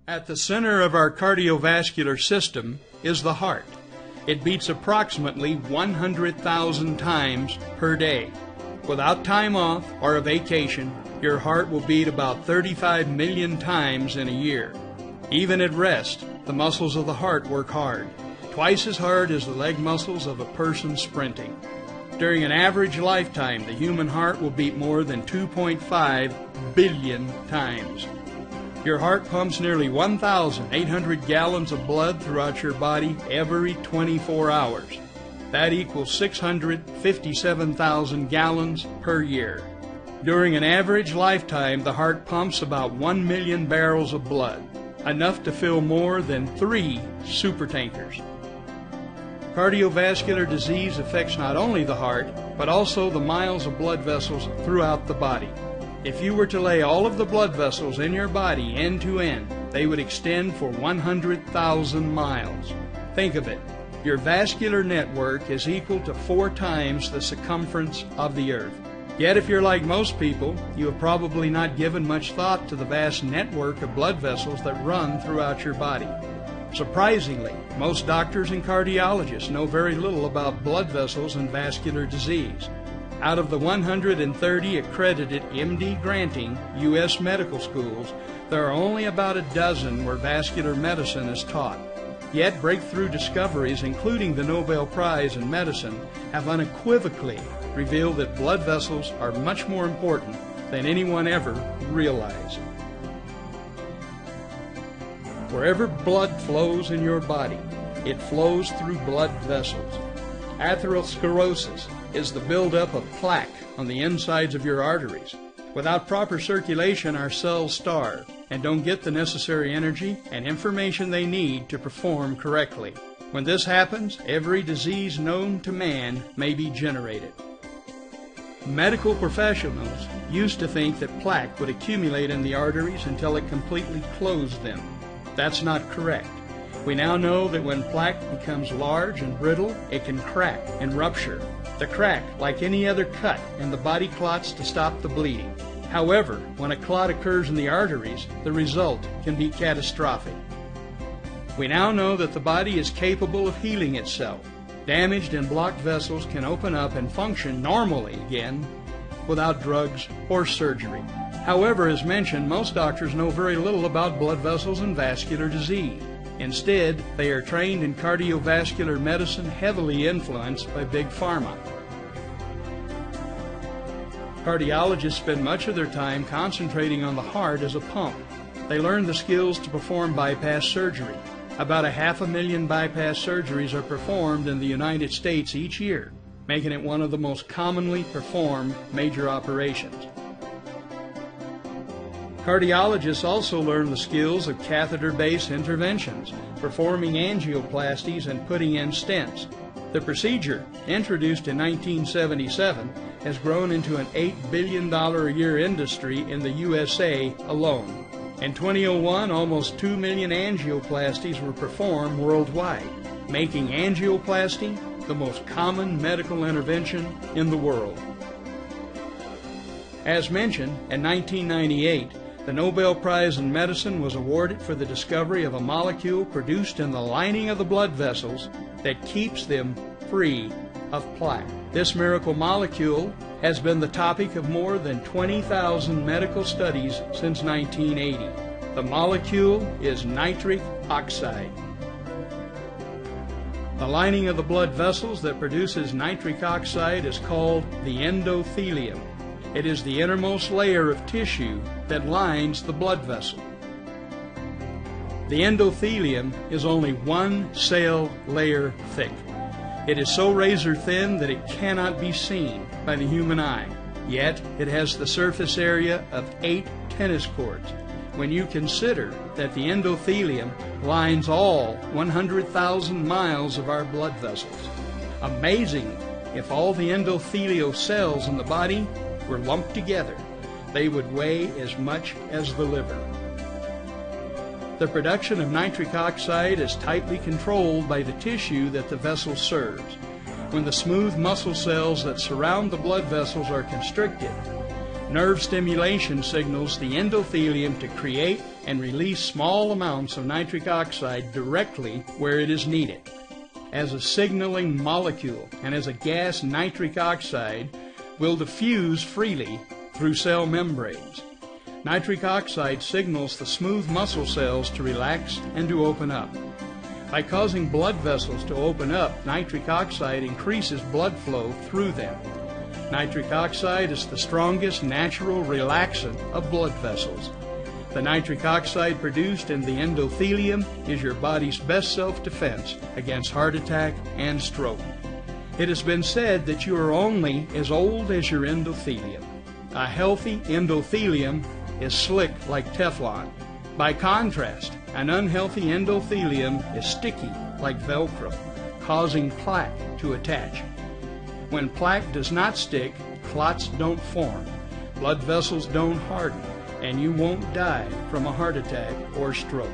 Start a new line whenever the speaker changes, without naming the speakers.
At the center of our cardiovascular system is the heart. It beats approximately 100,000 times per day. Without time off or a vacation, your heart will beat about 35 million times in a year. Even at rest, the muscles of the heart work hard, twice as hard as the leg muscles of a person sprinting. During an average lifetime, the human heart will beat more than 2.5 billion times. Your heart pumps nearly 1,800 gallons of blood throughout your body every 24 hours. That equals 657,000 gallons per year. During an average lifetime, the heart pumps about 1 million barrels of blood, enough to fill more than 3 supertankers. Cardiovascular disease affects not only the heart, but also the miles of blood vessels throughout the body. If you were to lay all of the blood vessels in your body end to end, they would extend for 100,000 miles. Think of it. Your vascular network is equal to 4 times the circumference of the earth. Yet if you're like most people, you have probably not given much thought to the vast network of blood vessels that run throughout your body. Surprisingly, most doctors and cardiologists know very little about blood vessels and vascular disease. Out of the 130 accredited MD granting U.S. medical schools, there are only about a dozen where vascular medicine is taught. Yet breakthrough discoveries, including the Nobel Prize in Medicine, have unequivocally revealed that blood vessels are much more important than anyone ever realized. Wherever blood flows in your body, it flows through blood vessels. Atherosclerosis is the buildup of plaque on the insides of your arteries. Without proper circulation, our cells starve and don't get the necessary energy and information they need to perform correctly. When this happens, every disease known to man may be generated. Medical professionals used to think that plaque would accumulate in the arteries until it completely closed them. That's not correct. We now know that when plaque becomes large and brittle, it can crack and rupture. The crack, like any other cut, and the body clots to stop the bleeding. However, when a clot occurs in the arteries, the result can be catastrophic. We now know that the body is capable of healing itself. Damaged and blocked vessels can open up and function normally again without drugs or surgery. However, as mentioned, most doctors know very little about blood vessels and vascular disease. Instead, they are trained in cardiovascular medicine heavily influenced by Big Pharma. Cardiologists spend much of their time concentrating on the heart as a pump. They learn the skills to perform bypass surgery. About 500,000 bypass surgeries are performed in the United States each year, making it one of the most commonly performed major operations. Cardiologists also learn the skills of catheter-based interventions, performing angioplasties and putting in stents. The procedure, introduced in 1977, has grown into an $8 billion a year industry in the USA alone. In 2001, almost 2 million angioplasties were performed worldwide, making angioplasty the most common medical intervention in the world. As mentioned, in 1998, the Nobel Prize in Medicine was awarded for the discovery of a molecule produced in the lining of the blood vessels that keeps them free of plaque. This miracle molecule has been the topic of more than 20,000 medical studies since 1980. The molecule is nitric oxide. The lining of the blood vessels that produces nitric oxide is called the endothelium. It is the innermost layer of tissue that lines the blood vessel. The endothelium is only 1 cell layer thick. It is so razor thin that it cannot be seen by the human eye. Yet it has the surface area of 8 tennis courts. When you consider that the endothelium lines all 100,000 miles of our blood vessels. Amazingly, if all the endothelial cells in the body were lumped together, they would weigh as much as the liver. The production of nitric oxide is tightly controlled by the tissue that the vessel serves. When the smooth muscle cells that surround the blood vessels are constricted, nerve stimulation signals the endothelium to create and release small amounts of nitric oxide directly where it is needed. As a signaling molecule and as a gas, nitric oxide will diffuse freely through cell membranes. Nitric oxide signals the smooth muscle cells to relax and to open up. By causing blood vessels to open up, nitric oxide increases blood flow through them. Nitric oxide is the strongest natural relaxant of blood vessels. The nitric oxide produced in the endothelium is your body's best self-defense against heart attack and stroke. It has been said that you are only as old as your endothelium. A healthy endothelium is slick like Teflon. By contrast, an unhealthy endothelium is sticky like Velcro, causing plaque to attach. When plaque does not stick, clots don't form, blood vessels don't harden, and you won't die from a heart attack or stroke.